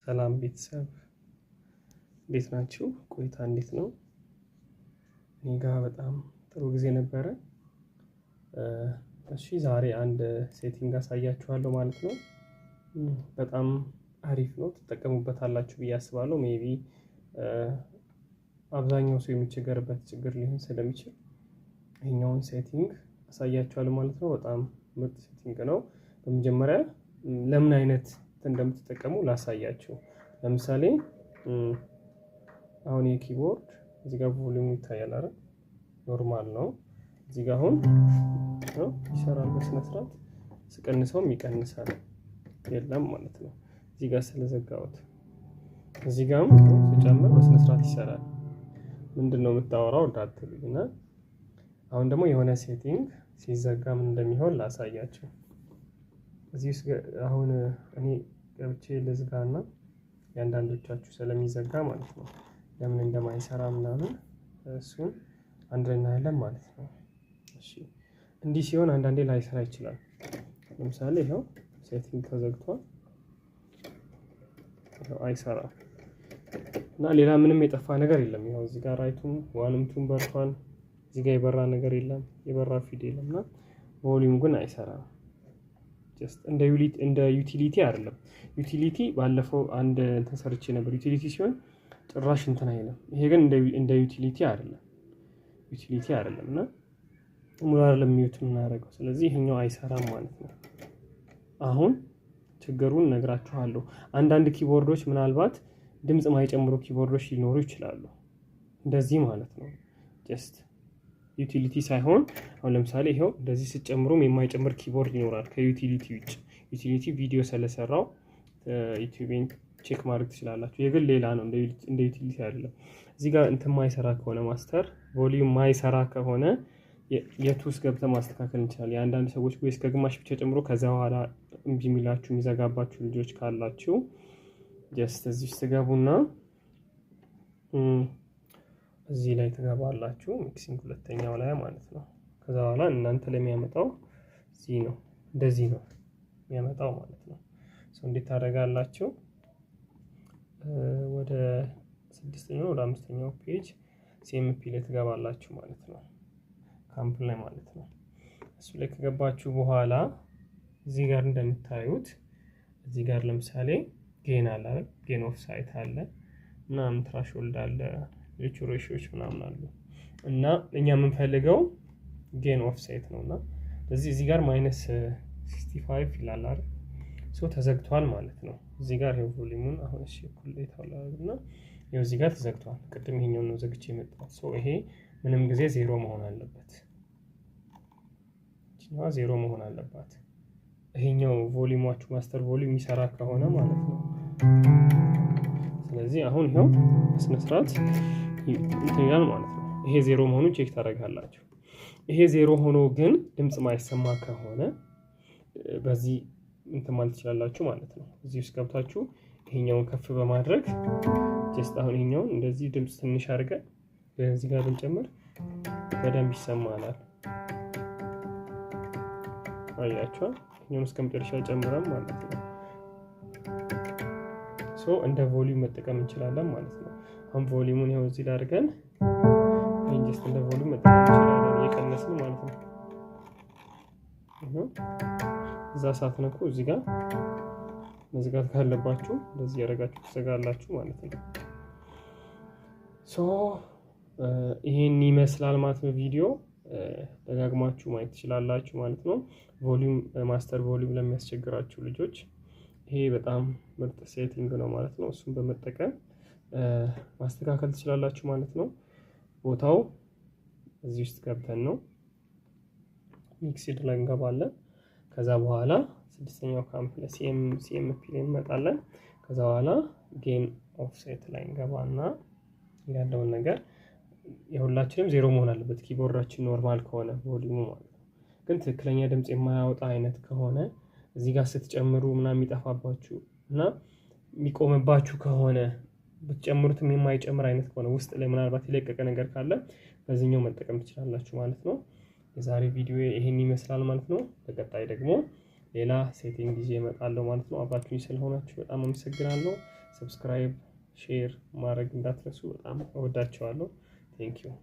ሰላም ቤተሰብ እንዴት ናችሁ? ቆይታ እንዴት ነው? እኔ ጋር በጣም ጥሩ ጊዜ ነበረ። እሺ ዛሬ አንድ ሴቲንግ አሳያችኋለሁ ማለት ነው። በጣም አሪፍ ነው፣ ትጠቀሙበታላችሁ ብዬ አስባለሁ። ሜቢ አብዛኛው ሰው የሚቸገርበት ችግር ሊሆን ስለሚችል ይሄኛውን ሴቲንግ አሳያችኋለሁ ማለት ነው። በጣም ምርጥ ሴቲንግ ነው። በመጀመሪያ ለምን አይነት እንደምትጠቀሙ ላሳያችሁ። ለምሳሌ አሁን የኪቦርድ እዚህ ጋር ቮሊዩም ይታያል አይደል? ኖርማል ነው። እዚህ ጋር አሁን ይሰራል በስነ ስርዓት፣ ስቀንሰውም ይቀንሳል የለም ማለት ነው። እዚህ ጋር ስለዘጋሁት እዚህ ጋርም ስጨምር በስነ ስርዓት ይሰራል። ምንድነው የምታወራው እንዳትሉኝና አሁን ደግሞ የሆነ ሴቲንግ ሲዘጋ ምን እንደሚሆን ላሳያችሁ። እዚህ አሁን እኔ ገብቼ ልዝጋና የአንዳንዶቻችሁ ስለሚዘጋ ማለት ነው ለምን እንደማይሰራ ምናምን እሱን አንድ ላይ እናያለን ማለት ነው። እሺ እንዲህ ሲሆን አንዳንዴ ላይሰራ ይችላል። ለምሳሌ ይኸው ሴቲንግ ተዘግቷል፣ አይሰራም እና ሌላ ምንም የጠፋ ነገር የለም። ይኸው እዚህ ጋር ራይቱም ዋንም ቱም በርቷል። እዚህ ጋር የበራ ነገር የለም፣ የበራ ፊድ የለምና ቮሊዩም ግን አይሰራም። ጀስት እንደ ዩቲሊቲ አይደለም። ዩቲሊቲ ባለፈው አንድ እንትን ሰርቼ ነበር። ዩቲሊቲ ሲሆን ጭራሽ እንትን አይልም። ይሄ ግን እንደ ዩቲሊቲ አይደለም። ዩቲሊቲ አይደለም እና ሙሉ አይደለም ሚውት የምናደርገው። ስለዚህ ይሄኛው አይሰራም ማለት ነው። አሁን ችግሩን ነግራችኋለሁ። አንዳንድ ኪቦርዶች ምናልባት ድምጽ ማይጨምሩ ኪቦርዶች ሊኖሩ ይችላሉ። እንደዚህ ማለት ነው። ጀስት ዩቲሊቲ ሳይሆን አሁን ለምሳሌ ይሄው እንደዚህ ስጨምሩም የማይጨምር ኪቦርድ ይኖራል ከዩቲሊቲ ውጭ። ዩቲሊቲ ቪዲዮ ስለሰራው ዩቲዩብን ቼክ ማድረግ ትችላላችሁ። የግል ሌላ ነው፣ እንደ ዩቲሊቲ አይደለም። እዚህ ጋር እንትን ማይሰራ ከሆነ ማስተር ቮሊዩም ማይሰራ ከሆነ የቱ ውስጥ ገብተን ማስተካከል እንችላለን። የአንዳንድ ሰዎች ወይ እስከ ግማሽ ብቻ ጨምሮ ከዛ በኋላ እምቢ የሚላችሁ የሚዘጋባችሁ ልጆች ካላችሁ ጀስት እዚህ ውስጥ ትገቡና እዚህ ላይ ትገባላችሁ። ሚክሲንግ ሁለተኛው ላይ ማለት ነው። ከዛ በኋላ እናንተ ለሚያመጣው እዚህ ነው፣ እንደዚህ ነው የሚያመጣው ማለት ነው። እንዴት ታደርጋላችሁ? ወደ ስድስተኛው ወደ አምስተኛው ፔጅ ሲኤምፒ ላይ ትገባላችሁ ማለት ነው። ካምፕል ላይ ማለት ነው። እሱ ላይ ከገባችሁ በኋላ እዚህ ጋር እንደምታዩት እዚህ ጋር ለምሳሌ ጌን አለ አይደል? ጌን ኦፍ ሳይት አለ ምናምን፣ ትራሽሆልድ አለ፣ ሌሎች ሬሾዎች ምናምን አሉ እና እኛ የምንፈልገው ጌን ኦፍ ሳይት ነውና እዚህ ጋር -65 ይላል አይደል? ተዘግቷል ማለት ነው። እዚህ ጋር ይሄው ቮሊዩሙን አሁን እሺ እኩል ይታወላልና ይሄው እዚህ ጋር ተዘግቷል። ቅድም ይሄኛው ነው ዘግቼ የመጣሁት። ይሄ ምንም ጊዜ ዜሮ መሆን አለበት። እቺኛዋ ዜሮ መሆን አለባት። ይሄኛው ቮሊዩማችሁ ማስተር ቮሊዩም የሚሰራ ከሆነ ማለት ነው። ስለዚህ አሁን ይሄው በስነ ስርዓት ይላል ማለት ነው። ይሄ ዜሮ መሆኑን ቼክ ታደርጋላችሁ። ይሄ ዜሮ ሆኖ ግን ድምጽ ማይሰማ ከሆነ በዚህ እንትን ማለት ትችላላችሁ ማለት ነው። እዚህ ውስጥ ገብታችሁ ይሄኛውን ከፍ በማድረግ ጀስት አሁን ይሄኛውን እንደዚህ ድምጽ ትንሽ አድርገን በዚህ ጋር ብንጨምር በደንብ ይሰማናል። አያችሁ? ይሄኛውን እስከ መጨረሻ ጨምረን ማለት ነው። እንደ ቮሊዩም መጠቀም እንችላለን ማለት ነው። አሁን ቮሊዩሙን ይሄው እዚህ ላይ አድርገን ይሄን ጀስት እንደ ቮሊዩም መጠቀም እንችላለን፣ እየቀነስን ማለት ነው። እዛ ሳትነኩ እዚህ ጋር መዝጋት ካለባችሁ እንደዚህ ያደርጋችሁ ትዘጋላችሁ ማለት ነው። ይሄን ይመስላል ማለት ነው። ቪዲዮ ደጋግማችሁ ማየት ትችላላችሁ ማለት ነው። ቮሊዩም ማስተር ቮሊዩም ለሚያስቸግራችሁ ልጆች ይሄ በጣም ምርጥ ሴቲንግ ነው ማለት ነው። እሱን በመጠቀም ማስተካከል ትችላላችሁ ማለት ነው። ቦታው እዚህ ውስጥ ገብተን ነው ሚክስድ ላይ እንገባለን። ከዛ በኋላ ስድስተኛው ካምፕ ላይ ሲኤምፒ ላይ እንመጣለን። ከዛ በኋላ ጌን ኦፍሴት ላይ እንገባና ያለውን ነገር የሁላችንም ዜሮ መሆን አለበት። ኪቦርዳችን ኖርማል ከሆነ ቮሊዩሙ ማለት ነው። ግን ትክክለኛ ድምጽ የማያወጣ አይነት ከሆነ እዚህ ጋር ስትጨምሩ ምናምን የሚጠፋባችሁ እና የሚቆምባችሁ ከሆነ ብትጨምሩትም የማይጨምር አይነት ከሆነ ውስጥ ላይ ምናልባት የለቀቀ ነገር ካለ በዚህኛው መጠቀም ትችላላችሁ ማለት ነው። የዛሬ ቪዲዮ ይሄን ይመስላል ማለት ነው። በቀጣይ ደግሞ ሌላ ሴቲንግ ይዤ እመጣለሁ ማለት ነው። አብራችሁኝ ስለሆናችሁ በጣም አመሰግናለሁ። ሰብስክራይብ ሼር ማድረግ እንዳትረሱ። በጣም እወዳቸዋለሁ። ቴንኪው